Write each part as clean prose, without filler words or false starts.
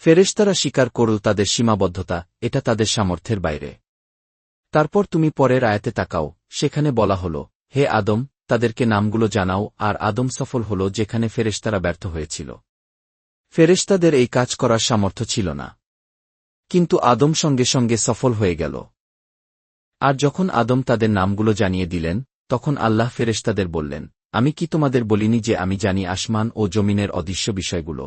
ফেরেশতারা স্বীকার করল তাদের সীমাবদ্ধতা, এটা তাদের সামর্থ্যের বাইরে। তারপর তুমি পরের আয়াতে তাকাও, সেখানে বলা হল, হে আদম, তাদেরকে নামগুলো জানাও, আর আদম সফল হল যেখানে ফেরেশতারা ব্যর্থ হয়েছিল। ফেরেশতাদের এই কাজ করার সামর্থ্য ছিল না। কিন্তু আদম সঙ্গে সঙ্গে সফল হয়ে গেল। আর যখন আদম তাদের নামগুলো জানিয়ে দিলেন, তখন আল্লাহ ফেরেশতাদের বললেন, আমি কি তোমাদের বলিনি যে আমি জানি আসমান ও জমিনের অদৃশ্য বিষয়গুলো?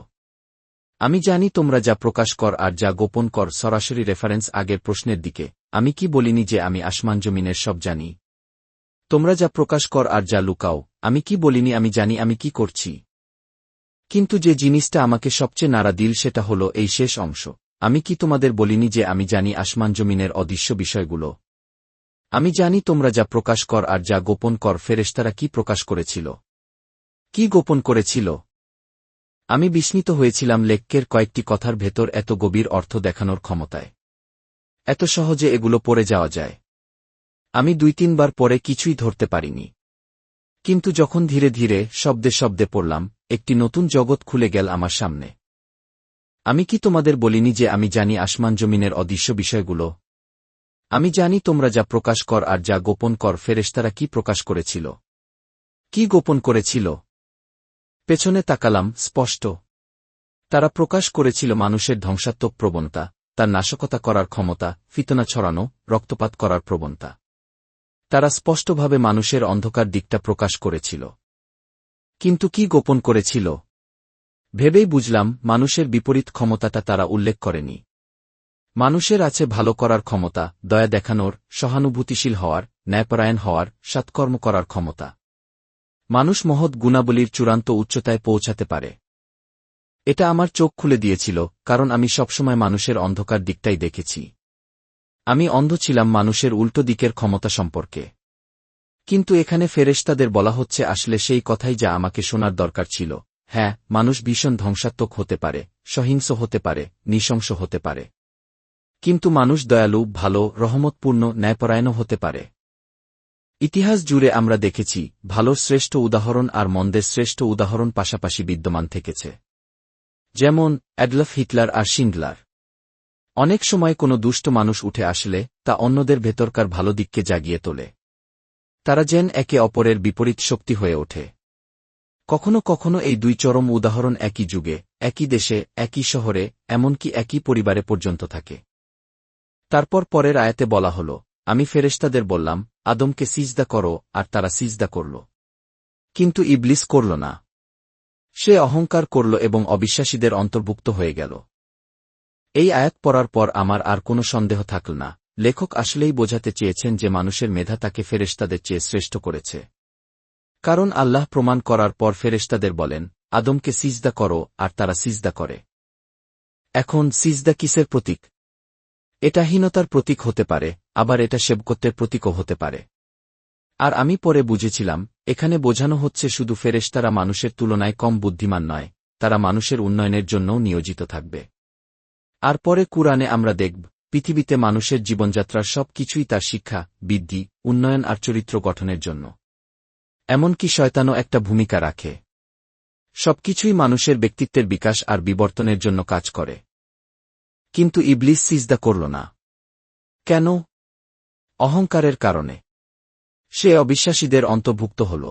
আমি জানি তোমরা যা প্রকাশ কর আর যা গোপন কর। সরাসরি রেফারেন্স আগের প্রশ্নের দিকে। আমি কি বলিনি যে আমি আসমান জমিনের সব জানি? তোমরা যা প্রকাশ কর আর যা লুকাও, আমি কি বলিনি আমি জানি আমি কি করছি? কিন্তু যে জিনিসটা আমাকে সবচেয়ে নাড়া দিল সেটা হলো এই শেষ অংশ। আমি কি তোমাদের বলিনি যে আমি জানি আসমান জমিনের অদৃশ্য বিষয়গুলো? আমি জানি তোমরা যা প্রকাশ কর আর যা গোপন কর। ফেরেশতারা কি প্রকাশ করেছিল, কি গোপন করেছিল? আমি বিস্মিত হয়েছিলাম লেক্কের কয়েকটি কথার ভেতর এত গভীর অর্থ দেখানোর ক্ষমতায়। এত সহজে এগুলো পড়ে যাওয়া যায়। আমি 2-3 বার পরে কিছুই ধরতে পারিনি। কিন্তু যখন ধীরে ধীরে শব্দে শব্দে পড়লাম, একটি নতুন জগৎ খুলে গেল আমার সামনে। আমি কি তোমাদের বলিনি যে আমি জানি আসমান জমিনের অদৃশ্য বিষয়গুলো? আমি জানি তোমরা যা প্রকাশ কর আর যা গোপন কর। ফেরেশতারা কি প্রকাশ করেছিল, কি গোপন করেছিল? পেছনে তাকালাম, স্পষ্ট। তারা প্রকাশ করেছিল মানুষের ধ্বংসাত্মক প্রবণতা, তার নাশকতা করার ক্ষমতা, ফিতনা ছড়ানো, রক্তপাত করার প্রবণতা। তারা স্পষ্টভাবে মানুষের অন্ধকার দিকটা প্রকাশ করেছিল। কিন্তু কি গোপন করেছিল? ভেবেই বুঝলাম, মানুষের বিপরীত ক্ষমতাটা তারা উল্লেখ করেনি। মানুষের আছে ভালো করার ক্ষমতা, দয়া দেখানোর, সহানুভূতিশীল হওয়ার, ন্যায়পরায়ণ হওয়ার, সৎকর্ম করার ক্ষমতা। মানুষ মহৎ গুণাবলীর চূড়ান্ত উচ্চতায় পৌঁছাতে পারে। এটা আমার চোখ খুলে দিয়েছিল, কারণ আমি সবসময় মানুষের অন্ধকার দিকটাই দেখেছি। আমি অন্ধ ছিলাম মানুষের উল্টো দিকের ক্ষমতা সম্পর্কে। কিন্তু এখানে ফেরেশতাদের বলা হচ্ছে আসলে সেই কথাই যা আমাকে শোনার দরকার ছিল। হ্যাঁ, মানুষ ভীষণ ধ্বংসাত্মক হতে পারে, সহিংস হতে পারে, নৃশংস হতে পারে। কিন্তু মানুষ দয়ালু, ভালো, রহমতপূর্ণ, ন্যায়পরায়ণও হতে পারে। ইতিহাস জুড়ে আমরা দেখেছি, ভালোর শ্রেষ্ঠ উদাহরণ আর মন্দের শ্রেষ্ঠ উদাহরণ পাশাপাশি বিদ্যমান থেকেছে। যেমন অ্যাডলফ হিটলার আর শিন্ডলার। অনেক সময় কোনো দুষ্ট মানুষ উঠে আসলে তা অন্যদের ভেতরকার ভালো দিককে জাগিয়ে তোলে। তারা যেন একে অপরের বিপরীত শক্তি হয়ে ওঠে। কখনো কখনো এই দুই চরম উদাহরণ একই যুগে, একই দেশে, একই শহরে, এমনকি একই পরিবারে পর্যন্ত থাকে। তারপর পরের আয়াতে বলা হল, আমি ফেরেশতাদের বললাম, আদমকে সিজদা করো, আর তারা সিজদা করল। কিন্তু ইবলিস করল না। সে অহংকার করল এবং অবিশ্বাসীদের অন্তর্ভুক্ত হয়ে গেল। এই আয়াত পড়ার পর আমার আর কোনো সন্দেহ থাকল না, লেখক আসলেই বোঝাতে চেয়েছেন যে মানুষের মেধা তাকে ফেরেশতাদের চেয়ে শ্রেষ্ঠ করেছে। কারণ আল্লাহ প্রমাণ করার পর ফেরেশতাদের বলেন, আদমকে সিজদা করো, আর তারা সিজদা করে। এখন সিজদা কিসের প্রতীক? এটা হীনতার প্রতীক হতে পারে, আবার এটা সেবকত্বের প্রতীকও হতে পারে। আর আমি পরে বুঝেছিলাম, এখানে বোঝানো হচ্ছে শুধু ফেরেশতারা মানুষের তুলনায় কম বুদ্ধিমান নয়, তারা মানুষের উন্নয়নের জন্যও নিয়োজিত থাকবে। আর পরে কুরআনে আমরা দেখব, পৃথিবীতে মানুষের জীবনযাত্রার সব কিছুই তার শিক্ষা, বৃদ্ধি, উন্নয়ন আর চরিত্র গঠনের জন্য। এমনকি শয়তানও একটা ভূমিকা রাখে। সবকিছুই মানুষের ব্যক্তিত্বের বিকাশ আর বিবর্তনের জন্য কাজ করে। কিন্তু ইবলিস সিজদা করল না। কেন? অহংকারের কারণে। সে অবিশ্বাসীদের অন্তর্ভুক্ত হল।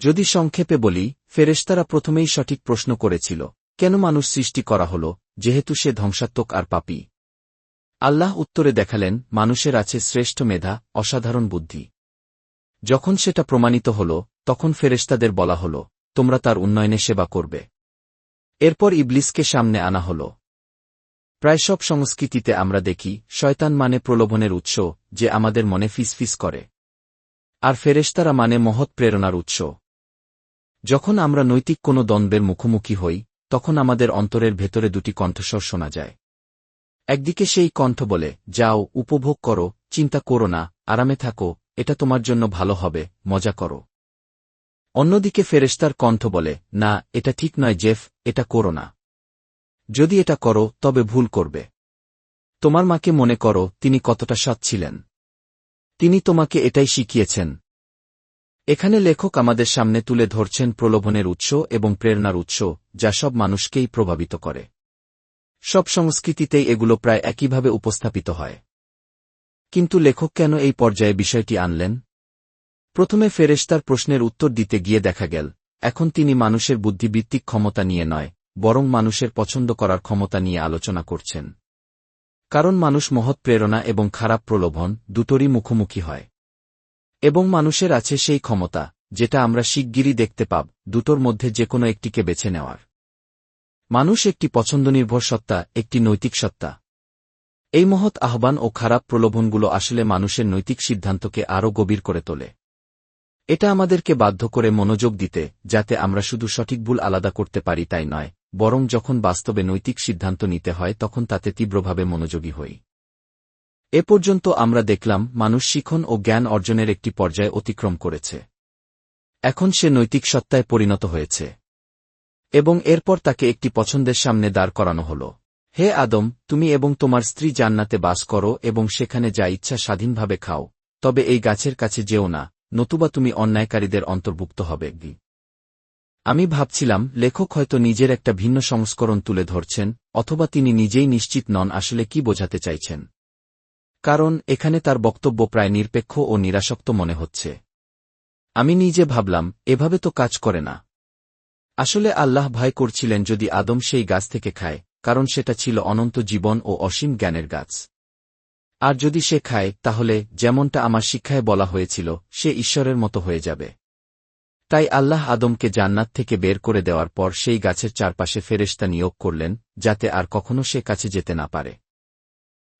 যদি সংক্ষেপে বলি, ফেরেশতারা প্রথমেই সঠিক প্রশ্ন করেছিল, কেন মানুষ সৃষ্টি করা হল, যেহেতু সে ধ্বংসাত্মক আর পাপী? আল্লাহ উত্তরে দেখালেন, মানুষের আছে শ্রেষ্ঠ মেধা, অসাধারণ বুদ্ধি। যখন সেটা প্রমাণিত হল, তখন ফেরেশতাদের বলা হল, তোমরা তার উন্নয়নে সেবা করবে। এরপর ইবলিসকে সামনে আনা হল। প্রায় সব সংস্কৃতিতে আমরা দেখি, শয়তান মানে প্রলোভনের উৎস, যে আমাদের মনে ফিসফিস করে। আর ফেরেশতারা মানে মহৎ প্রেরণার উৎস। যখন আমরা নৈতিক কোনো দ্বন্দ্বের মুখোমুখি হই, তখন আমাদের অন্তরের ভেতরে দুটি কণ্ঠস্বর শোনা যায়। একদিকে সেই কণ্ঠ বলে, যাও, উপভোগ করো, চিন্তা করো না, আরামে থাকো, এটা তোমার জন্য ভালো হবে, মজা করো। অন্যদিকে ফেরেশতার কণ্ঠ বলে, না, এটা ঠিক নয় জেফ, এটা করো না। যদি এটা করো, তবে ভুল করবে। তোমার মাকে মনে করো, তিনি কতটা সৎ ছিলেন। তিনি তোমাকে এটাই শিখিয়েছেন। এখানে লেখক আমাদের সামনে তুলে ধরছেন প্রলোভনের উৎস এবং প্রেরণার উৎস, যা সব মানুষকেই প্রভাবিত করে। সব সংস্কৃতিতেই এগুলো প্রায় একইভাবে উপস্থাপিত হয়। কিন্তু লেখক কেন এই পর্যায়ে বিষয়টি আনলেন? প্রথমে ফেরেশতার প্রশ্নের উত্তর দিতে গিয়ে দেখা গেল, এখন তিনি মানুষের বুদ্ধিবৃত্তিক ক্ষমতা নিয়ে নয়, বরং মানুষের পছন্দ করার ক্ষমতা নিয়ে আলোচনা করছেন। কারণ মানুষ মহৎ প্রেরণা এবং খারাপ প্রলোভন দুটোরই মুখোমুখি হয়। এবং মানুষের আছে সেই ক্ষমতা, যেটা আমরা শিগগিরই দেখতে পাব, দুটোর মধ্যে যেকোনো একটিকে বেছে নেওয়ার। মানুষ একটি পছন্দনির্ভর সত্তা, একটি নৈতিক সত্তা। এই মহৎ আহ্বান ও খারাপ প্রলোভনগুলো আসলে মানুষের নৈতিক সিদ্ধান্তকে আরও গভীর করে তোলে। এটা আমাদেরকে বাধ্য করে মনোযোগ দিতে, যাতে আমরা শুধু সঠিক ভুল আলাদা করতে পারি তাই নয়, বরং যখন বাস্তবে নৈতিক সিদ্ধান্ত নিতে হয় তখন তাতে তীব্রভাবে মনোযোগী হই। এ পর্যন্ত আমরা দেখলাম মানুষ শিখন ও জ্ঞান অর্জনের একটি পর্যায়ে অতিক্রম করেছে। এখন সে নৈতিক সত্তায় পরিণত হয়েছে। এবং এরপর তাকে একটি পছন্দের সামনে দাঁড় করানো হল। হে আদম, তুমি এবং তোমার স্ত্রী জান্নাতে বাস করো এবং সেখানে যা ইচ্ছা স্বাধীনভাবে খাও, তবে এই গাছের কাছে যেও না, নতুবা তুমি অন্যায়কারীদের অন্তর্ভুক্ত হবে। আমি ভাবছিলাম লেখক হয়তো নিজের একটা ভিন্ন সংস্করণ তুলে ধরছেন, অথবা তিনি নিজেই নিশ্চিত নন আসলে কি বোঝাতে চাইছেন। কারণ এখানে তার বক্তব্য প্রায় নিরপেক্ষ ও নিরাসক্ত মনে হচ্ছে। আমি নিজে ভাবলাম, এভাবে তো কাজ করে না। আসলে আল্লাহ ভয় করছিলেন যদি আদম সেই গাছ থেকে খায়, কারণ সেটা ছিল অনন্ত জীবন ও অসীম জ্ঞানের গাছ। আর যদি সে খায়, তাহলে যেমনটা আমার শিক্ষায় বলা হয়েছিল, সে ঈশ্বরের মতো হয়ে যাবে। তাই আল্লাহ আদমকে জান্নাত থেকে বের করে দেওয়ার পর সেই গাছের চারপাশে ফেরেশতা নিয়োগ করলেন, যাতে আর কখনো সে কাছে যেতে না পারে।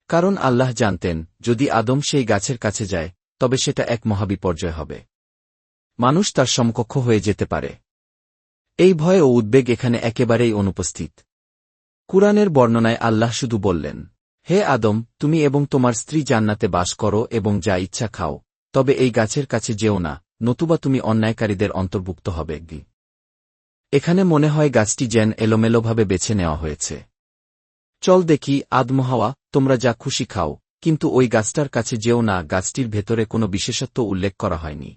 কারণ আল্লাহ জানতেন, যদি আদম সেই গাছের কাছে যায়, তবে সেটা এক মহাবিপর্যয় হবে। মানুষ তার সমকক্ষ হয়ে যেতে পারে। এই ভয় ও উদ্বেগ এখানে একেবারেই অনুপস্থিত। কুরআনের বর্ণনায় আল্লাহ শুধু বললেন, হে আদম, তুমি এবং তোমার স্ত্রী জান্নাতে বাস করো এবং যা ইচ্ছা খাও, তবে এই গাছের কাছে যেও না, নতুবা তুমি অন্যায়কারীদের অন্তর্ভুক্ত হবে। এখানে মনে হয় গাছটি যেন এলোমেলোভাবে বেছে নেওয়া হয়েছে। চল দেখি আদম-হাওয়া, তোমরা যা খুশি খাও, কিন্তু ওই গাছটার কাছে যেও না। গাছটির ভেতরে কোনো বিশেষত্ব উল্লেখ করা হয়নি।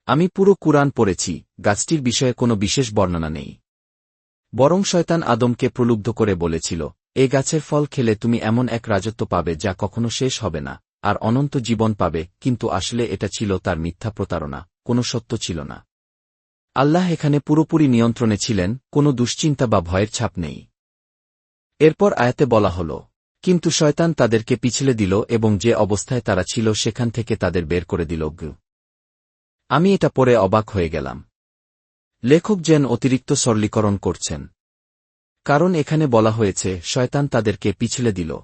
আমি পুরো কুরআন পড়েছি, গাছটির বিষয়ে কোনো বিশেষ বর্ণনা নেই। বরং শয়তান আদমকে প্রলুব্ধ করে বলেছিল, এ গাছের ফল খেলে তুমি এমন এক রাজত্ব পাবে যা কখনো শেষ হবে না, আর অনন্ত জীবন পাবে। কিন্তু আসলে এটা ছিল তার মিথ্যা প্রতারণা, কোনো সত্য ছিল না। আল্লাহ এখানে পুরোপুরি নিয়ন্ত্রণে ছিলেন, কোনো দুশ্চিন্তা বা ভয়ের ছাপ নেই। এরপর আয়াতে বলা হল, কিন্তু শয়তান তাদেরকে পিছলে দিল এবং যে অবস্থায় তারা ছিল সেখান থেকে তাদের বের করে দিল। আমি এটা পড়ে অবাক হয়ে গেলাম। লেখক যেন অতিরিক্ত সরলীকরণ করছেন। কারণ এখানে বলা হয়েছে শয়তান তাদেরকে পিছলে দিল।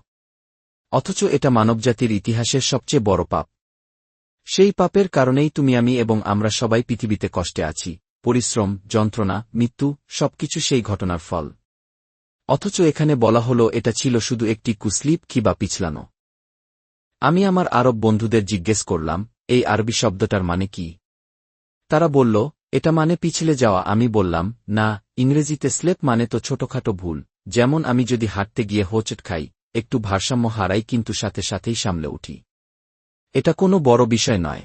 অথচ এটা মানবজাতির ইতিহাসের সবচেয়ে বড় পাপ। সেই পাপের কারণেই আমি এবং আমরা সবাই পৃথিবীতে কষ্টে আছি। পরিশ্রম, যন্ত্রণা, মৃত্যু, সবকিছু সেই ঘটনার ফল। অথচ এখানে বলা হলো এটা ছিল শুধু একটি কুস্লিপ বা পিছলানো। আমি আমার আরব বন্ধুদের জিজ্ঞেস করলাম, এই আরবি শব্দটার মানে কি? তারা বলল, এটা মানে পিছলে যাওয়া। আমি বললাম, না, ইংরেজিতে স্লেপ মানে তো ছোটখাটো ভুল, যেমন আমি যদি হাঁটতে গিয়ে হোঁচট খাই, একটু ভারসাম্য হারাই কিন্তু সাথে সাথেই সামলে উঠি। এটা কোনো বড় বিষয় নয়।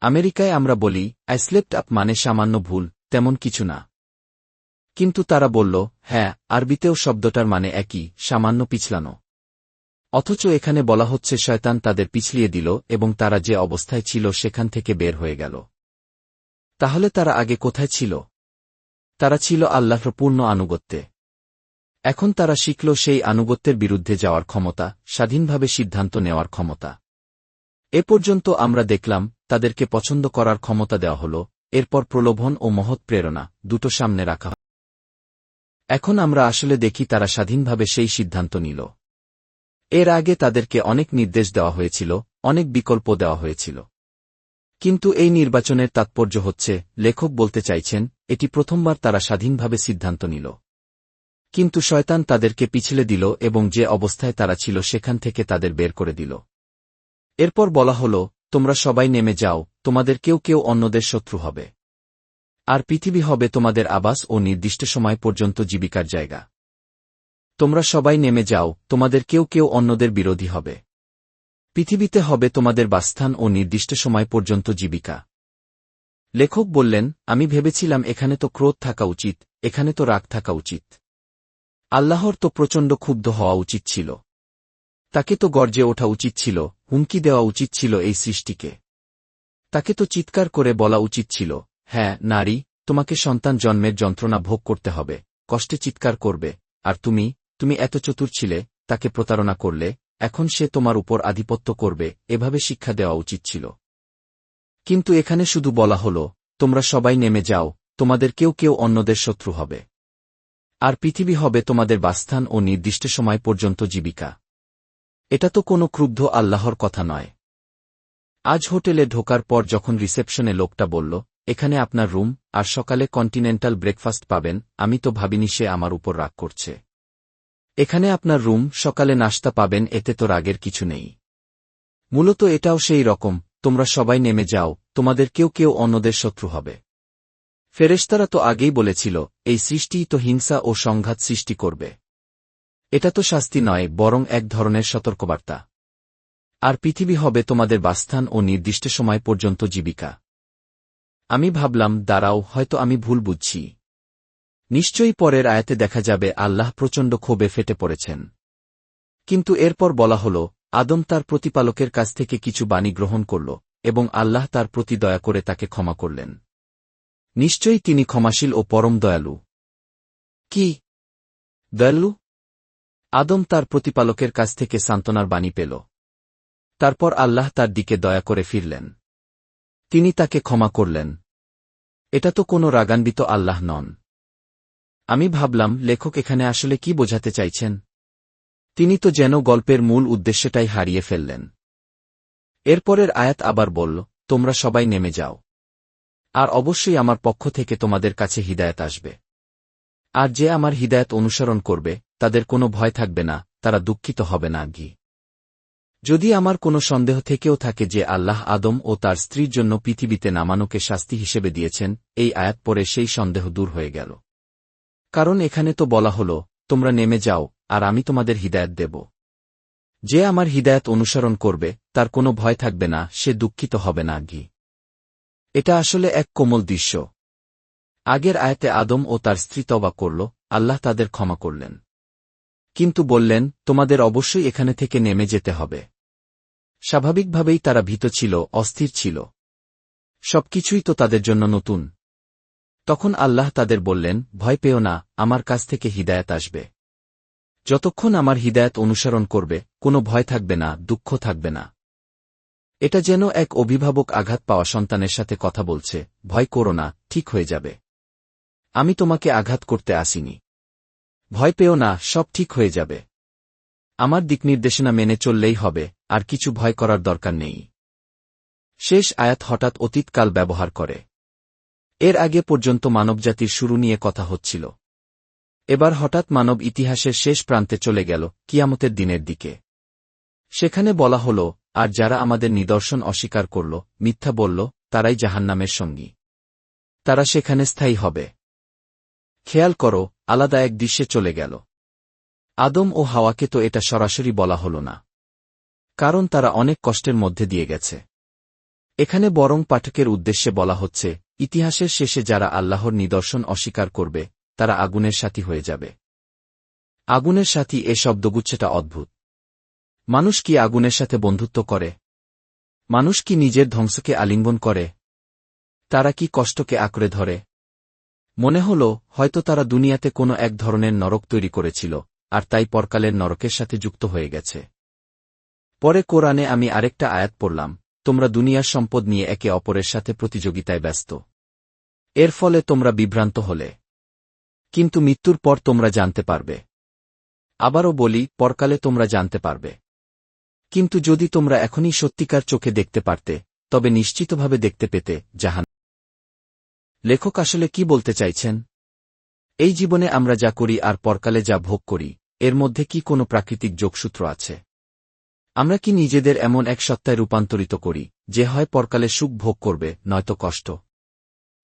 আমেরিকায় আমরা বলি, আই স্লেপড আপ মানে সামান্য ভুল, তেমন কিছু না। কিন্তু তারা বলল, হ্যাঁ, আরবিতেও শব্দটার মানে একই, সামান্য পিছলানো। অথচ এখানে বলা হচ্ছে শয়তান তাদের পিছলিয়ে দিল এবং তারা যে অবস্থায় ছিল সেখান থেকে বের হয়ে গেল। তাহলে তারা আগে কোথায় ছিল? তারা ছিল আল্লাহর পূর্ণ আনুগত্যে। এখন তারা শিখল সেই আনুগত্যের বিরুদ্ধে যাওয়ার ক্ষমতা, স্বাধীনভাবে সিদ্ধান্ত নেওয়ার ক্ষমতা। এ পর্যন্ত আমরা দেখলাম, তাদেরকে পছন্দ করার ক্ষমতা দেওয়া হল, এরপর প্রলোভন ও মহৎ প্রেরণা, দুটো সামনে রাখা। এখন আমরা আসলে দেখি তারা স্বাধীনভাবে সেই সিদ্ধান্ত নিল। এর আগে তাদেরকে অনেক নির্দেশ দেওয়া হয়েছিল, অনেক বিকল্প দেওয়া হয়েছিল। কিন্তু এই নির্বাচনের তাৎপর্য হচ্ছে, লেখক বলতে চাইছেন, এটি প্রথমবার তারা স্বাধীনভাবে সিদ্ধান্ত নিল। কিন্তু শয়তান তাদেরকে পিছলে দিল এবং যে অবস্থায় তারা ছিল সেখান থেকে তাদের বের করে দিল। এরপর বলা হল, তোমরা সবাই নেমে যাও, তোমাদের কেউ কেউ অন্যদের শত্রু হবে। আর পৃথিবী হবে তোমাদের আবাস ও নির্দিষ্ট সময় পর্যন্ত জীবিকার জায়গা। তোমরা সবাই নেমে যাও, তোমাদের কেউ কেউ অন্যদের বিরোধী হবে। পৃথিবীতে হবে তোমাদের বাসস্থান ও নির্দিষ্ট সময় পর্যন্ত জীবিকা। লেখক বললেন, আমি ভেবেছিলাম এখানে তো ক্রোধ থাকা উচিত, এখানে তো রাগ থাকা উচিত। আল্লাহর তো প্রচণ্ড ক্ষুব্ধ হওয়া উচিত ছিল। তাকে তো গর্জে ওঠা উচিত ছিল, হুমকি দেওয়া উচিত ছিল এই সৃষ্টিকে। তাকে তো চিৎকার করে বলা উচিত ছিল, হ্যাঁ নারী, তোমাকে সন্তান জন্মের যন্ত্রণা ভোগ করতে হবে, কষ্টে চিৎকার করবে, আর তুমি এত চতুর ছিলে, তাকে প্রতারণা করলে, এখন সে তোমার উপর আধিপত্য করবে, এভাবে শিক্ষা দেওয়া উচিত ছিল। কিন্তু এখানে শুধু বলা হল, তোমরা সবাই নেমে যাও, তোমাদের কেউ কেউ অন্যদের শত্রু হবে। আর পৃথিবী হবে তোমাদের বাসস্থান ও নির্দিষ্ট সময় পর্যন্ত জীবিকা। এটা তো কোনো ক্রুদ্ধ আল্লাহর কথা নয়। আজ হোটেলে ঢোকার পর যখন রিসেপশনে লোকটা বলল, এখানে আপনার রুম, আর সকালে কন্টিনেন্টাল ব্রেকফাস্ট পাবেন, আমি তো ভাবিনি সে আমার উপর রাগ করছে। এখানে আপনার রুম, সকালে নাশতা পাবেন, এতে তো রাগের কিছু নেই। মূলত এটাও সেই রকম, তোমরা সবাই নেমে যাও, তোমাদের কেউ কেউ অন্যদের শত্রু হবে। ফেরেশতারা তো আগেই বলেছিল, এই সৃষ্টিই তো হিংসা ও সংঘাত সৃষ্টি করবে। এটা তো শাস্তি নয়, বরং এক ধরনের সতর্কবার্তা। আর পৃথিবী হবে তোমাদের বাসস্থান ও নির্দিষ্ট সময় পর্যন্ত জীবিকা। আমি ভাবলাম, দাঁড়াও, হয়তো আমি ভুল বুঝছি। নিশ্চয়ই পরের আয়াতে দেখা যাবে আল্লাহ প্রচণ্ড ক্ষোভে ফেটে পড়েছেন। কিন্তু এরপর বলা হল, আদম তার প্রতিপালকের কাছ থেকে কিছু বাণী গ্রহণ করল, এবং আল্লাহ তার প্রতি দয়া করে তাকে ক্ষমা করলেন। নিশ্চয়ই তিনি ক্ষমাশীল ও পরম দয়ালু। কি দয়ালু? আদম তার প্রতিপালকের কাছ থেকে সান্ত্বনার বাণী পেল। তারপর আল্লাহ তার দিকে দয়া করে ফিরলেন। তিনি তাকে ক্ষমা করলেন। এটা তো কোনো রাগান্বিত আল্লাহ নন। আমি ভাবলাম, লেখক এখানে আসলে কি বোঝাতে চাইছেন? তিনি তো যেন গল্পের মূল উদ্দেশ্যটাই হারিয়ে ফেললেন। এরপরের আয়াত আবার বলল, তোমরা সবাই নেমে যাও। আর অবশ্যই আমার পক্ষ থেকে তোমাদের কাছে হিদায়াত আসবে। আর যে আমার হিদায়াত অনুসরণ করবে, তাদের কোনো ভয় থাকবে না, তারা দুঃখিত হবে না। যদি আমার কোনো সন্দেহ থেকেও থাকে যে আল্লাহ আদম ও তার স্ত্রীর জন্য পৃথিবীতে নামানোকে শাস্তি হিসেবে দিয়েছেন, এই আয়াত পরে সেই সন্দেহ দূর হয়ে গেল। কারণ এখানে তো বলা হল, তোমরা নেমে যাও, আর আমি তোমাদের হিদায়াত দেব। যে আমার হিদায়াত অনুসরণ করবে, তার কোনো ভয় থাকবে না, সে দুঃখিত হবে না। এটা আসলে এক কোমল দৃশ্য। আগের আয়াতে আদম ও তার স্ত্রী তওবা করল, আল্লাহ তাদের ক্ষমা করলেন। কিন্তু বললেন, তোমাদের অবশ্যই এখানে থেকে নেমে যেতে হবে। স্বাভাবিকভাবেই তারা ভীত ছিল, অস্থির ছিল। সবকিছুই তো তাদের জন্য নতুন। তখন আল্লাহ তাদের বললেন, ভয় পেও না, আমার কাছ থেকে হিদায়াত আসবে। যতক্ষণ আমার হিদায়াত অনুসরণ করবে, কোনো ভয় থাকবে না, দুঃখ থাকবে না। এটা যেন এক অভিভাবক আঘাত পাওয়া সন্তানের সাথে কথা বলছে, ভয় করো না, ঠিক হয়ে যাবে। আমি তোমাকে আঘাত করতে আসিনি। ভয় পেও না, সব ঠিক হয়ে যাবে। আমার দিকনির্দেশনা মেনে চললেই হবে, আর কিছু ভয় করার দরকার নেই। শেষ আয়াত হঠাৎ অতীতকাল ব্যবহার করে। এর আগে পর্যন্ত মানবজাতির শুরু নিয়ে কথা হচ্ছিল। এবার হঠাৎ মানব ইতিহাসের শেষ প্রান্তে চলে গেল, কিয়ামতের দিনের দিকে। সেখানে বলা হল, আর যারা আমাদের নিদর্শন অস্বীকার করল, মিথ্যা বলল, তারাই জাহান্নামের সঙ্গী। তারা সেখানে স্থায়ী হবে। খেয়াল করো, আলাদা এক দৃশ্যে চলে গেল। আদম ও হাওয়াকে তো এটা সরাসরি বলা হল না। কারণ তারা অনেক কষ্টের মধ্যে দিয়ে গেছে। এখানে বরং পাঠকের উদ্দেশ্যে বলা হচ্ছে, ইতিহাসের শেষে যারা আল্লাহর নিদর্শন অস্বীকার করবে, তারা আগুনের সাথী হয়ে যাবে। আগুনের সাথী, এ শব্দগুচ্ছটা অদ্ভুত। মানুষ কি আগুনের সাথে বন্ধুত্ব করে? মানুষ কি নিজের ধ্বংসকে আলিঙ্গন করে? তারা কি কষ্টকে আঁকড়ে ধরে? মনে হল, হয়তো তারা দুনিয়াতে কোনো এক ধরনের নরক তৈরি করেছিল, আর তাই পরকালের নরকের সাথে যুক্ত হয়ে গেছে। পরে কোরআনে আমি আরেকটা আয়াত পড়লাম, তোমরা দুনিয়ার সম্পদ নিয়ে একে অপরের সাথে প্রতিযোগিতায় ব্যস্ত। এর ফলে তোমরা বিভ্রান্ত হলে। কিন্তু মৃত্যুর পর তোমরা জানতে পারবে। আবারও বলি, পরকালে তোমরা জানতে পারবে। কিন্তু যদি তোমরা এখনই সত্যিকার চোখে দেখতে পারতে, তবে নিশ্চিতভাবে দেখতে পেতে জাহান্নাম। লেখক আসলে কি বলতে চাইছেন? এই জীবনে আমরা যা করি আর পরকালে যা ভোগ করি, এর মধ্যে কি কোনো প্রাকৃতিক যোগসূত্র আছে? আমরা কি নিজেদের এমন এক সত্তায় রূপান্তরিত করি, যে হয় পরকালে সুখ ভোগ করবে, নয়তো কষ্ট?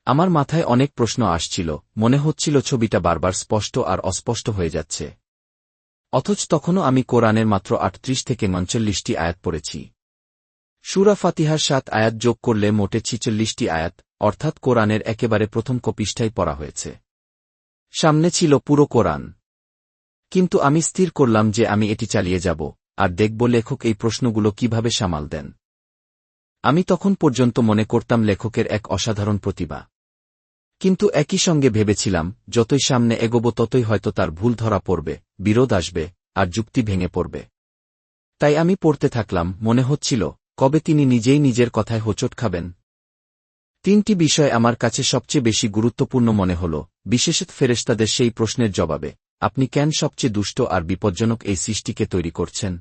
আমার মাথায় অনেক প্রশ্ন আসছিল, মনে হচ্ছিল ছবিটা বারবার স্পষ্ট আর অস্পষ্ট হয়ে যাচ্ছে। অথচ তখনও আমি কোরআনের মাত্র ৩৮ থেকে ৪৯টি আয়াত পড়েছি। সূরা ফাতিহার ৭ আয়াত যোগ করলে মোটে ৪৬টি আয়াত, অর্থাৎ কোরআনের একেবারে প্রথম পৃষ্ঠাই পড়া হয়েছে। সামনে ছিল পুরো কোরআন। কিন্তু আমি স্থির করলাম যে আমি এটি চালিয়ে যাব, আর দেখব লেখক এই প্রশ্নগুলো কিভাবে সামাল দেন। আমি তখন পর্যন্ত মনে করতাম লেখকের এক অসাধারণ প্রতিভা। কিন্তু একই সঙ্গে ভেবেছিলাম, যতই সামনে এগোব ততই হয়তো তার ভুল ধরা পড়বে, বিরোধ আসবে, আর যুক্তি ভেঙে পড়বে। তাই আমি পড়তে থাকলাম, মনে হচ্ছিল, কবে তিনি নিজেই নিজের কথায় হোঁচট খাবেন। 3টি বিষয় আমার কাছে সবচেয়ে বেশি গুরুত্বপূর্ণ মনে হল, বিশেষত ফেরেশতাদের সেই প্রশ্নের জবাবে, আপনি কেন সবচেয়ে দুষ্ট আর বিপজ্জনক এই সৃষ্টিকে তৈরি করছেন?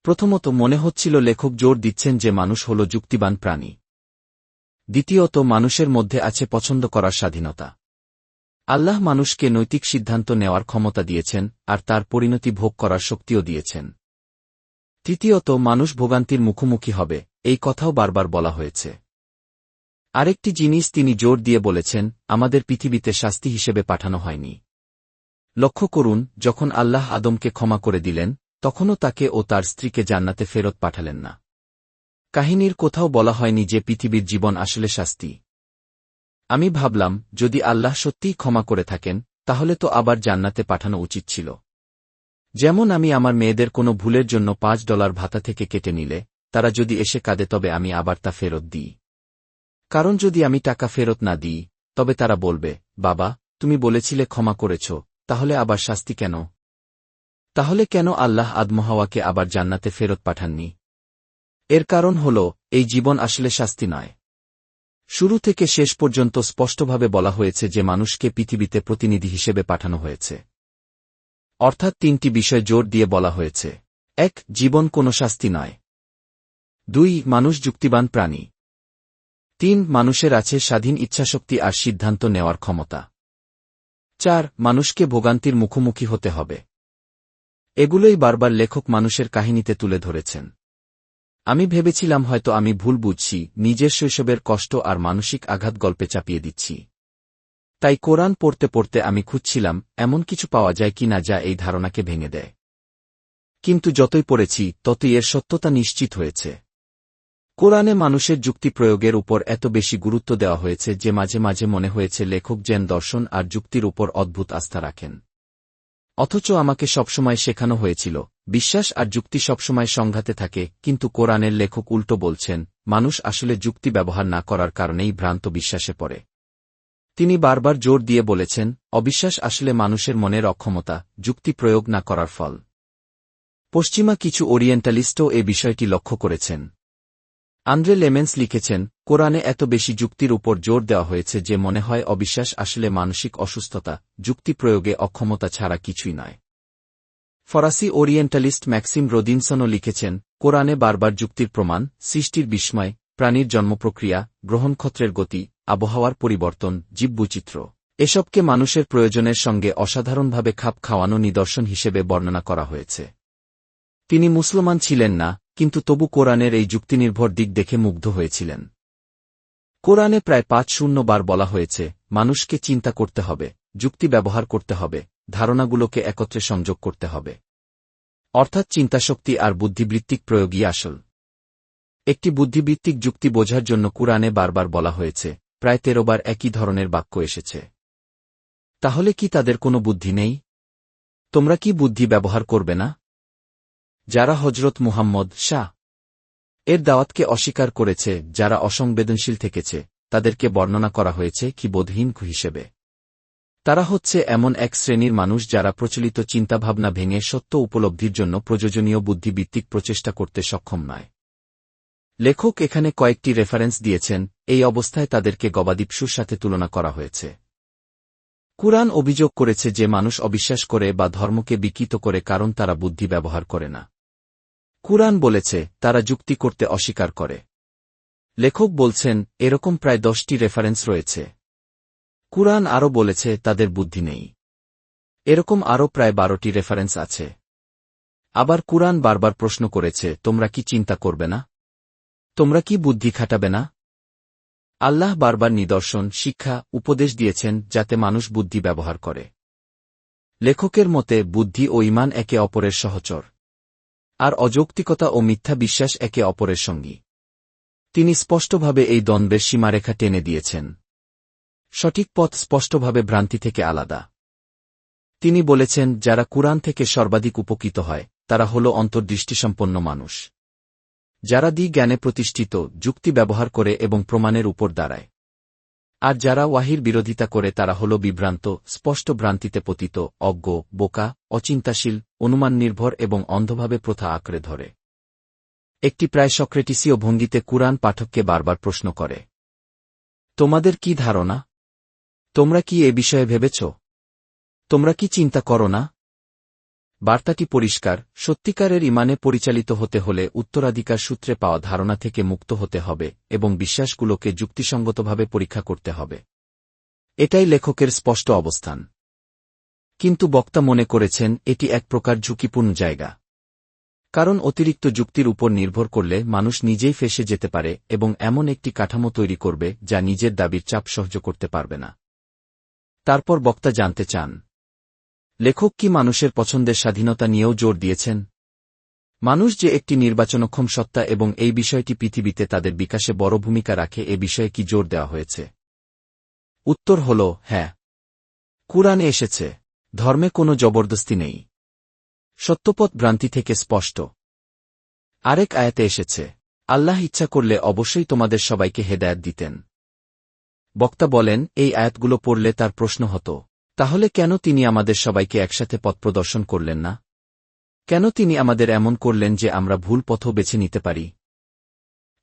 প্রথমত, মনে হচ্ছিল লেখক জোর দিচ্ছেন যে মানুষ হল যুক্তিবান প্রাণী। দ্বিতীয়ত, মানুষের মধ্যে আছে পছন্দ করার স্বাধীনতা। আল্লাহ মানুষকে নৈতিক সিদ্ধান্ত নেওয়ার ক্ষমতা দিয়েছেন, আর তার পরিণতি ভোগ করার শক্তিও দিয়েছেন। তৃতীয়ত, মানুষ ভোগান্তির মুখোমুখি হবে, এই কথাও বারবার বলা হয়েছে। আরেকটি জিনিস তিনি জোর দিয়ে বলেছেন, আমাদের পৃথিবীতে শাস্তি হিসেবে পাঠানো হয়নি। লক্ষ্য করুন, যখন আল্লাহ আদমকে ক্ষমা করে দিলেন, তখনও তাকে ও তার স্ত্রীকে জান্নাতে ফেরত পাঠালেন না। কাহিনীর কোথাও বলা হয়নি যে পৃথিবীর জীবন আসলে শাস্তি। আমি ভাবলাম, যদি আল্লাহ সত্যিই ক্ষমা করে থাকেন, তাহলে তো আবার জান্নাতে পাঠানো উচিত ছিল। যেমন আমি আমার মেয়েদের কোনো ভুলের জন্য $5 ভাতা থেকে কেটে নিলে, তারা যদি এসে কাঁদে তবে আমি আবার তা ফেরত দিই। কারণ যদি আমি টাকা ফেরত না দিই, তবে তারা বলবে, বাবা, তুমি বলেছিলে ক্ষমা করেছ, তাহলে আবার শাস্তি কেন? তাহলে কেন আল্লাহ আদম-হাওয়াকে আবার জান্নাতে ফেরত পাঠাননি? এর কারণ হল, এই জীবন আসলে শাস্তি নয়। শুরু থেকে শেষ পর্যন্ত স্পষ্টভাবে বলা হয়েছে যে মানুষকে পৃথিবীতে প্রতিনিধি হিসেবে পাঠানো হয়েছে। অর্থাৎ 3টি বিষয় জোর দিয়ে বলা হয়েছে। 1. জীবন কোনো শাস্তি নয়। 2. মানুষ যুক্তিবান প্রাণী। 3. মানুষের আছে স্বাধীন ইচ্ছাশক্তি আর সিদ্ধান্ত নেওয়ার ক্ষমতা। 4. মানুষকে ভোগান্তির মুখোমুখি হতে হবে। এগুলোই বারবার লেখক মানুষের কাহিনীতে তুলে ধরেছেন। আমি ভেবেছিলাম হয়তো আমি ভুল বুঝছি, নিজের শৈশবের কষ্ট আর মানসিক আঘাত গল্পে চাপিয়ে দিচ্ছি। তাই কোরআন পড়তে পড়তে আমি খুঁজছিলাম, এমন কিছু পাওয়া যায় কি না যা এই ধারণাকে ভেঙে দেয়। কিন্তু যতই পড়েছি, ততই এর সত্যতা নিশ্চিত হয়েছে। কোরআনে মানুষের যুক্তি প্রয়োগের উপর এত বেশি গুরুত্ব দেওয়া হয়েছে যে মাঝে মাঝে মনে হয়েছে লেখক যেন দর্শন আর যুক্তির উপর অদ্ভুত আস্থা রাখেন। অথচ আমাকে সবসময় শেখানো হয়েছিল, বিশ্বাস আর যুক্তি সবসময় সংঘাতে থাকে, কিন্তু কোরআনের লেখক উল্টো বলছেন, মানুষ আসলে যুক্তি ব্যবহার না করার কারণেই ভ্রান্ত বিশ্বাসে পড়ে। তিনি বারবার জোর দিয়ে বলেছেন, অবিশ্বাস আসলে মানুষের মনের অক্ষমতা, যুক্তি প্রয়োগ না করার ফল। পশ্চিমা কিছু ওরিয়েন্টালিস্টও এ বিষয়টি লক্ষ্য করেছেন। আন্দ্রে লেমেন্স লিখেছেন, কোরআনে এত বেশি যুক্তির উপর জোর দেওয়া হয়েছে যে মনে হয় অবিশ্বাস আসলে মানসিক অসুস্থতা, যুক্তি প্রয়োগে অক্ষমতা ছাড়া কিছুই নয়। ফরাসি ওরিয়েন্টালিস্ট ম্যাক্সিম রদিনসনও লিখেছেন, কোরআনে বারবার যুক্তির প্রমাণ, সৃষ্টির বিস্ময়, প্রাণীর জন্মপ্রক্রিয়া, গ্রহণক্ষত্রের গতি, আবহাওয়ার পরিবর্তন, জীববৈচিত্র্য, এসবকে মানুষের প্রয়োজনের সঙ্গে অসাধারণভাবে খাপ খাওয়ানো নিদর্শন হিসেবে বর্ণনা করা হয়েছে। তিনি মুসলমান ছিলেন না, কিন্তু তবু কোরআনের এই যুক্তিনির্ভর দিক দেখে মুগ্ধ হয়েছিলেন। কোরআনে প্রায় ৫০ বার বলা হয়েছে, মানুষকে চিন্তা করতে হবে, যুক্তি ব্যবহার করতে হবে, ধারণাগুলোকে একত্রে সংযোগ করতে হবে। অর্থাৎ চিন্তাশক্তি আর বুদ্ধিবৃত্তিক প্রয়োগই আসল। একটি বুদ্ধিবৃত্তিক যুক্তি বোঝার জন্য কুরআনে বারবার বলা হয়েছে, প্রায় ১৩ বার একই ধরনের বাক্য এসেছে। তাহলে কি তাদের কোনো বুদ্ধি নেই? তোমরা কি বুদ্ধি ব্যবহার করবে না? যারা হজরত মুহাম্মদ শাহ এর দাওয়াতকে অস্বীকার করেছে, যারা অসংবেদনশীল থেকেছে, তাদেরকে বর্ণনা করা হয়েছে কি বোধহীন হিসেবে। তারা হচ্ছে এমন এক শ্রেণীর মানুষ যারা প্রচলিত চিন্তাভাবনা ভেঙে সত্য উপলব্ধির জন্য প্রয়োজনীয় বুদ্ধিভিত্তিক প্রচেষ্টা করতে সক্ষম নয়। লেখক এখানে কয়েকটি রেফারেন্স দিয়েছেন, এই অবস্থায় তাদেরকে গবাদিপশুর সাথে তুলনা করা হয়েছে। কুরআন অভিযোগ করেছে যে মানুষ অবিশ্বাস করে বা ধর্মকে বিকৃত করে কারণ তারা বুদ্ধি ব্যবহার করে না। কুরআন বলেছে, তারা যুক্তি করতে অস্বীকার করে। লেখক বলছেন, এরকম প্রায় 10টি রেফারেন্স রয়েছে। কুরআন আরও বলেছে, তাদের বুদ্ধি নেই। এরকম আরও প্রায় 12টি রেফারেন্স আছে। আবার কুরআন বারবার প্রশ্ন করেছে, তোমরা কি চিন্তা করবে না? তোমরা কি বুদ্ধি খাটাবে না? আল্লাহ বারবার নিদর্শন, শিক্ষা, উপদেশ দিয়েছেন যাতে মানুষ বুদ্ধি ব্যবহার করে। লেখকের মতে বুদ্ধি ও ঈমান একে অপরের সহচর। আর অযৌক্তিকতা ও মিথ্যা বিশ্বাস একে অপরের সঙ্গী। তিনি স্পষ্টভাবে এই দ্বন্দ্বের সীমারেখা টেনে দিয়েছেন। সঠিক পথ স্পষ্টভাবে ভ্রান্তি থেকে আলাদা। তিনি বলেছেন, যারা কুরআন থেকে সর্বাধিক উপকৃত হয় তারা হল অন্তর্দৃষ্টিসম্পন্ন মানুষ, যারা জ্ঞানে প্রতিষ্ঠিত, যুক্তি ব্যবহার করে এবং প্রমাণের উপর দাঁড়ায়। আর যারা ওয়াহির বিরোধিতা করে তারা হল বিভ্রান্ত, স্পষ্ট ভ্রান্তিতে পতিত, অজ্ঞ, বোকা, অচিন্তাশীল, অনুমান নির্ভর এবং অন্ধভাবে প্রথা আঁকড়ে ধরে। একটি প্রায় সক্রেটিসীয় ভঙ্গিতে কুরআন পাঠককে বারবার প্রশ্ন করে, তোমাদের কি ধারণা? তোমরা কি এ বিষয়ে ভেবেছ? তোমরা কি চিন্তা করো না? বার্তাটি পরিষ্কার, সত্যিকারের ঈমানে পরিচালিত হতে হলে উত্তরাধিকার সূত্রে পাওয়া ধারণা থেকে মুক্ত হতে হবে এবং বিশ্বাসগুলোকে যুক্তিসঙ্গতভাবে পরীক্ষা করতে হবে। এটাই লেখকের স্পষ্ট অবস্থান। কিন্তু বক্তা মনে করেছেন এটি এক প্রকার ঝুঁকিপূর্ণ জায়গা। কারণ অতিরিক্ত যুক্তির উপর নির্ভর করলে মানুষ নিজেই ফেঁসে যেতে পারে এবং এমন একটি কাঠামো তৈরি করবে যা নিজের দাবির চাপ সহ্য করতে পারবে না। তারপর বক্তা জানতে চান, লেখক কি মানুষের পছন্দের স্বাধীনতা নিয়েও জোর দিয়েছেন? মানুষ যে একটি নির্বাচনক্ষম সত্তা এবং এই বিষয়টি পৃথিবীতে তাদের বিকাশে বড় ভূমিকা রাখে, এ বিষয়ে কি জোর দেওয়া হয়েছে? উত্তর হল হ্যাঁ। কুরআনে এসেছে, ধর্মে কোনো জবরদস্তি নেই। সত্যপথ ভ্রান্তি থেকে স্পষ্ট। আরেক আয়াতে এসেছে, আল্লাহ ইচ্ছা করলে অবশ্যই তোমাদের সবাইকে হেদায়েত দিতেন। বক্তা বলেন, এই আয়াতগুলো পড়লে তার প্রশ্ন হতো, তাহলে কেন তিনি আমাদের সবাইকে একসাথে পথ প্রদর্শন করলেন না? কেন তিনি আমাদের এমন করলেন যে আমরা ভুল পথও বেছে নিতে পারি?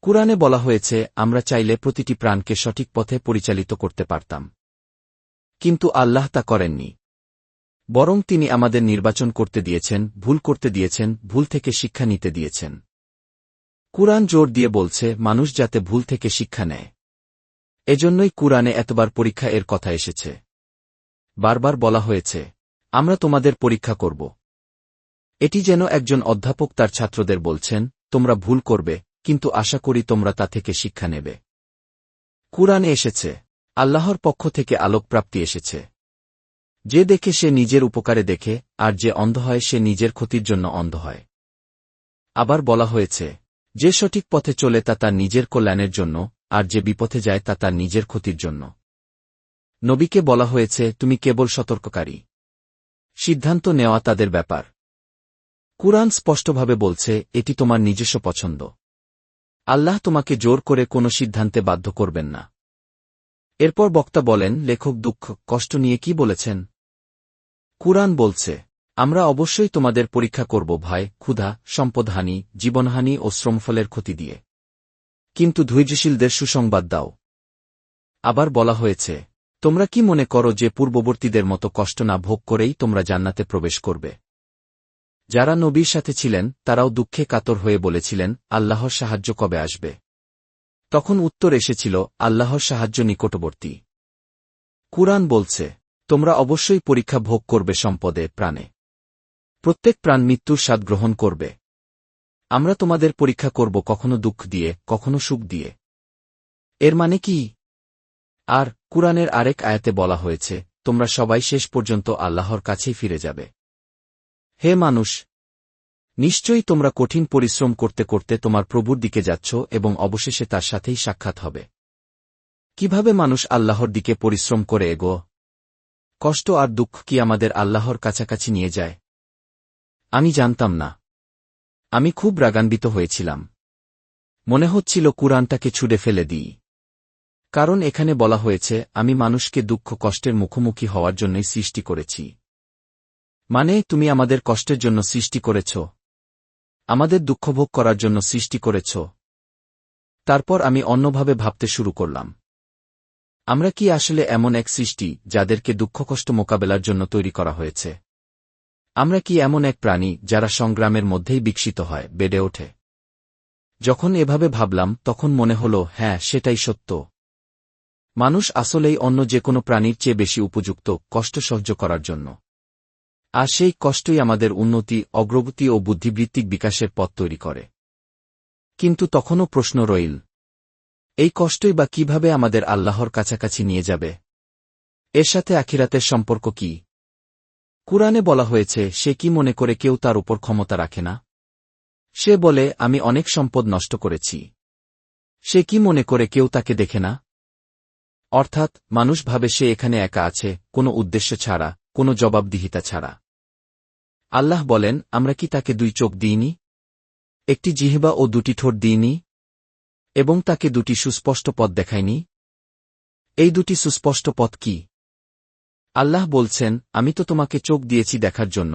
কুরআনে বলা হয়েছে আমরা চাইলে প্রতিটি প্রাণকে সঠিক পথে পরিচালিত করতে পারতাম, কিন্তু আল্লাহ তা করেননি। বরং তিনি আমাদের নির্বাচন করতে দিয়েছেন, ভুল করতে দিয়েছেন, ভুল থেকে শিক্ষা নিতে দিয়েছেন। কুরআন জোর দিয়ে বলছে মানুষ যাতে ভুল থেকে শিক্ষা নেয়। এজন্যই কুরআনে এতবার পরীক্ষা এর কথা এসেছে। বারবার বলা হয়েছে, আমরা তোমাদের পরীক্ষা করব। এটি যেন একজন অধ্যাপক তার ছাত্রদের বলছেন, তোমরা ভুল করবে, কিন্তু আশা করি তোমরা তা থেকে শিক্ষা নেবে। কুরআনে এসেছে, আল্লাহর পক্ষ থেকে আলোকপ্রাপ্তি এসেছে। যে দেখে সে নিজের উপকারে দেখে, আর যে অন্ধ হয় সে নিজের ক্ষতির জন্য অন্ধ হয়। আবার বলা হয়েছে, যে সঠিক পথে চলে তা তার নিজের কল্যাণের জন্য, আর যে বিপথে যায় তা তার নিজের ক্ষতির জন্য। নবীকে বলা হয়েছে, তুমি কেবল সতর্ককারী, সিদ্ধান্ত নেওয়া তাদের ব্যাপার। কুরআন স্পষ্টভাবে বলছে এটি তোমার নিজস্ব পছন্দ। আল্লাহ তোমাকে জোর করে কোনো সিদ্ধান্তে বাধ্য করবেন না। এরপর বক্তা বলেন, লেখক দুঃখ কষ্ট নিয়ে কি বলেছেন? কুরআন বলছে, আমরা অবশ্যই তোমাদের পরীক্ষা করব ভয়, ক্ষুধা, সম্পদহানি, জীবনহানি ও শ্রমফলের ক্ষতি দিয়ে। কিন্তু ধৈর্যশীলদের সুসংবাদ দাও। আবার বলা হয়েছে, তোমরা কি মনে করো যে পূর্ববর্তীদের মতো কষ্ট না ভোগ করেই তোমরা জান্নাতে প্রবেশ করবে? যারা নবীর সাথে ছিলেন তারাও দুঃখে কাতর হয়ে বলেছিলেন, আল্লাহর সাহায্য কবে আসবে? তখন উত্তর এসেছিল, আল্লাহর সাহায্য নিকটবর্তী। কুরআন বলছে, তোমরা অবশ্যই পরীক্ষা ভোগ করবে সম্পদে, প্রাণে। প্রত্যেক প্রাণ মৃত্যুর স্বাদ গ্রহণ করবে। আমরা তোমাদের পরীক্ষা করব কখনো দুঃখ দিয়ে, কখনো সুখ দিয়ে। এর মানে কি? আর কুরআনের আরেক আয়াতে বলা হয়েছে, তোমরা সবাই শেষ পর্যন্ত আল্লাহর কাছেই ফিরে যাবে। হে মানুষ, নিশ্চয়ই তোমরা কঠিন পরিশ্রম করতে করতে তোমার প্রভুর দিকে যাচ্ছ এবং অবশেষে তার সাথেই সাক্ষাৎ হবে। কিভাবে মানুষ আল্লাহর দিকে পরিশ্রম করে এগো? কষ্ট আর দুঃখ কি আমাদের আল্লাহর কাছাকাছি নিয়ে যায়? আমি জানতাম না। আমি খুব রাগান্বিত হয়েছিলাম। মনে হচ্ছিল কুরআনটাকে ছুঁড়ে ফেলে দিই। কারণ এখানে বলা হয়েছে আমি মানুষকে দুঃখ কষ্টের মুখোমুখি হওয়ার জন্যই সৃষ্টি করেছি। মানে তুমি আমাদের কষ্টের জন্য সৃষ্টি করেছ? আমাদের দুঃখভোগ করার জন্য সৃষ্টি করেছ? তারপর আমি অন্যভাবে ভাবতে শুরু করলাম। আমরা কি আসলে এমন এক সৃষ্টি যাদেরকে দুঃখকষ্ট মোকাবেলার জন্য তৈরি করা হয়েছে? আমরা কি এমন এক প্রাণী যারা সংগ্রামের মধ্যেই বিকশিত হয়, বেড়ে ওঠে? যখন এভাবে ভাবলাম তখন মনে হল, হ্যাঁ, সেটাই সত্য। মানুষ আসলেই অন্য যে কোনো প্রাণীর চেয়ে বেশি উপযুক্ত কষ্ট সহ্য করার জন্য। আর সেই কষ্টই আমাদের উন্নতি, অগ্রগতি ও বুদ্ধিবৃত্তিক বিকাশের পথ তৈরি করে। কিন্তু তখনও প্রশ্ন রইল, এই কষ্টই বা কিভাবে আমাদের আল্লাহর কাছাকাছি নিয়ে যাবে? এর সাথে আখিরাতের সম্পর্ক কি? কুরআনে বলা হয়েছে, সে কি মনে করে কেউ তার উপর ক্ষমতা রাখে না? সে বলে, আমি অনেক সম্পদ নষ্ট করেছি। সে কি মনে করে কেউ তাকে দেখে না? অর্থাৎ মানুষ ভাবে সে এখানে একা আছে, কোনো উদ্দেশ্য ছাড়া, কোনো জবাবদিহিতা ছাড়া। আল্লাহ বলেন, আমরা কি তাকে 2 চোখ দিইনি, একটি জিহ্বা ও 2টি ঠোঁট দিইনি, এবং তাকে 2টি সুস্পষ্ট পথ দেখাইনি? এই 2টি সুস্পষ্ট পথ কি? আল্লাহ বলছেন, আমি তো তোমাকে চোখ দিয়েছি দেখার জন্য,